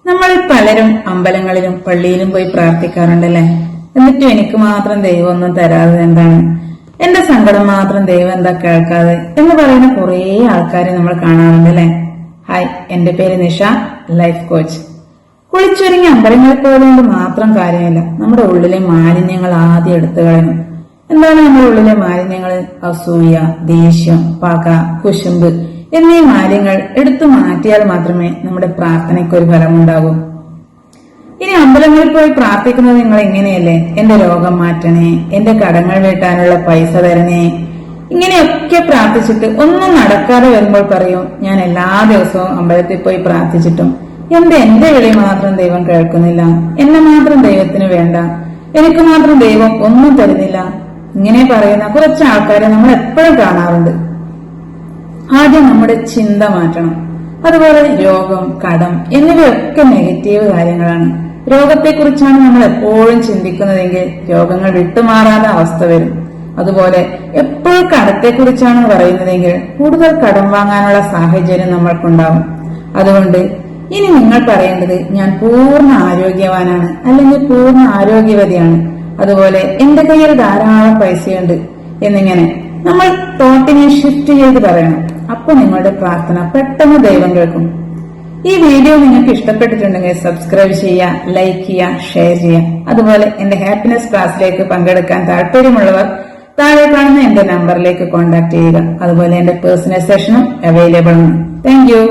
നമ്മളിൽ പലരും അമ്പലങ്ങളിലും പള്ളിയിലും പോയി പ്രാർത്ഥിക്കാറുണ്ടല്ലേ. എന്നിട്ടും എനിക്ക് മാത്രം ദൈവം ഒന്നും തരാതെ എന്താണ്, എന്റെ സങ്കടം മാത്രം ദൈവം എന്താ കേൾക്കാതെ എന്ന് പറയുന്ന കുറെ ആൾക്കാരെ നമ്മൾ കാണാറുണ്ടല്ലേ. ഹായ്, എന്റെ പേര് നിഷ, ലൈഫ് കോച്ച്. കുളിച്ചൊരുങ്ങി അമ്പലങ്ങളിൽ പോയതുകൊണ്ട് മാത്രം കാര്യമില്ല. നമ്മുടെ ഉള്ളിലെ മാലിന്യങ്ങൾ ആദ്യം എടുത്തു കളയണം. എന്താണ് നമ്മുടെ ഉള്ളിലെ മാലിന്യങ്ങൾ? അസൂയ, ദേഷ്യം, പക, കുശുമ്പ് എന്നീ മാലിന്യങ്ങൾ എടുത്തു മാറ്റിയാൽ മാത്രമേ നമ്മുടെ പ്രാർത്ഥനയ്ക്ക് ഒരു ഫലമുണ്ടാകൂ. ഇനി അമ്പലങ്ങളിൽ പോയി പ്രാർത്ഥിക്കുന്നത് നിങ്ങൾ ഇങ്ങനെയല്ലേ, എന്റെ രോഗം മാറ്റണേ, എന്റെ കടങ്ങൾ വീട്ടാനുള്ള പൈസ തരണേ, ഇങ്ങനെയൊക്കെ പ്രാർത്ഥിച്ചിട്ട് ഒന്നും നടക്കാതെ വരുമ്പോൾ പറയും, ഞാൻ എല്ലാ ദിവസവും അമ്പലത്തിൽ പോയി പ്രാർത്ഥിച്ചിട്ടും എന്റെ വിളി മാത്രം ദൈവം കേൾക്കുന്നില്ല, എന്നെ മാത്രം ദൈവത്തിന് വേണ്ട, എനിക്ക് മാത്രം ദൈവം ഒന്നും തരുന്നില്ല. ഇങ്ങനെ പറയുന്ന കുറച്ച് ആൾക്കാരെ നമ്മൾ എപ്പോഴും കാണാറുണ്ട്. ആദ്യം നമ്മുടെ ചിന്ത മാറ്റണം. അതുപോലെ രോഗം, കടം എന്നിവയൊക്കെ നെഗറ്റീവ് കാര്യങ്ങളാണ്. രോഗത്തെക്കുറിച്ചാണ് നമ്മൾ എപ്പോഴും ചിന്തിക്കുന്നതെങ്കിൽ രോഗങ്ങൾ വിട്ടുമാറാത്ത അവസ്ഥ വരും. അതുപോലെ എപ്പോഴും കടത്തെക്കുറിച്ചാണ് പറയുന്നതെങ്കിൽ കൂടുതൽ കടം വാങ്ങാനുള്ള സാഹചര്യം നമ്മൾക്കുണ്ടാവും. അതുകൊണ്ട് ഇനി നിങ്ങൾ പറയേണ്ടത്, ഞാൻ പൂർണ്ണ ആരോഗ്യവാനാണ്, അല്ലെങ്കിൽ പൂർണ്ണ ആരോഗ്യവതിയാണ്, അതുപോലെ എന്റെ കയ്യിൽ ധാരാളം പൈസയുണ്ട് എന്നിങ്ങനെ നമ്മൾ തോട്ടിനെ ഷിഫ്റ്റ് ചെയ്ത് പറയണം. അപ്പൊ നിങ്ങളുടെ പ്രാർത്ഥന പെട്ടെന്ന് ദൈവം കേൾക്കും. ഈ വീഡിയോ നിങ്ങൾക്ക് ഇഷ്ടപ്പെട്ടിട്ടുണ്ടെങ്കിൽ സബ്സ്ക്രൈബ് ചെയ്യുക, ലൈക്ക് ചെയ്യുക, ഷെയർ ചെയ്യുക. അതുപോലെ എന്റെ ഹാപ്പിനെസ് ക്ലാസ്സിലേക്ക് പങ്കെടുക്കാൻ താല്പര്യമുള്ളവർ താഴെ കാണുന്ന എന്റെ നമ്പറിലേക്ക് കോൺടാക്ട് ചെയ്യുക. അതുപോലെ എന്റെ പേഴ്സണൽ സെഷനും അവൈലബിൾ ആണ്. Thank you.